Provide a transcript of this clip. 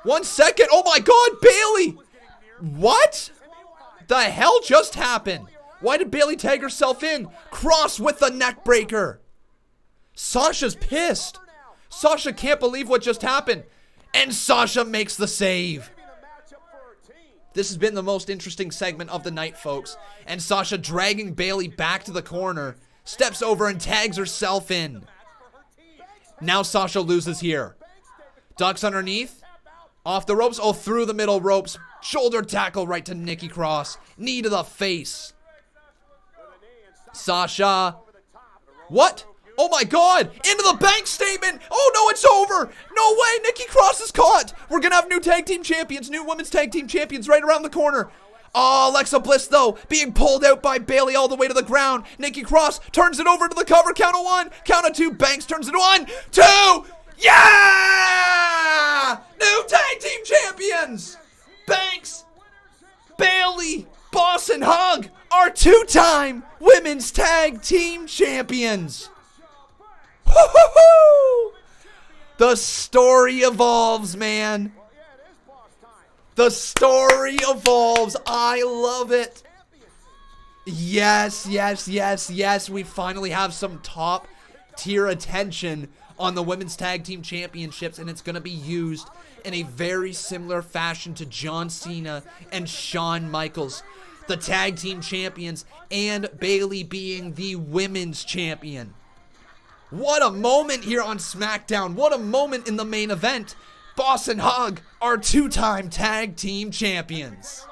1 second. Oh my God, Bayley. What the hell just happened? Why did Bayley tag herself in? Cross with the neck breaker. Sasha's pissed. Sasha can't believe what just happened. And Sasha makes the save. This has been the most interesting segment of the night, folks. And Sasha dragging Bayley back to the corner, steps over and tags herself in. Now Sasha loses here. Ducks underneath. Off the ropes. Oh, through the middle ropes. Shoulder tackle right to Nikki Cross. Knee to the face. Sasha. What? Oh my God. Into the bank statement. Oh no, it's over. No way. Nikki Cross is caught. We're going to have new tag team champions. New women's tag team champions right around the corner. Oh, Alexa Bliss, though, being pulled out by Bayley all the way to the ground. Nikki Cross turns it over to the cover. Count of 1. Count of 2. Banks turns it 1, 2. Yeah! New tag team champions. Banks, Bayley, Boss, and Hug are 2-time women's tag team champions. Woo-hoo-hoo! The story evolves, man. The story evolves. I love it. Yes, yes, yes, yes. We finally have some top tier attention on the Women's Tag Team Championships, and it's going to be used in a very similar fashion to John Cena and Shawn Michaels, the tag team champions, and Bayley being the women's champion. What a moment here on SmackDown. What a moment in the main event. Boss and Hug are 2-time tag team champions.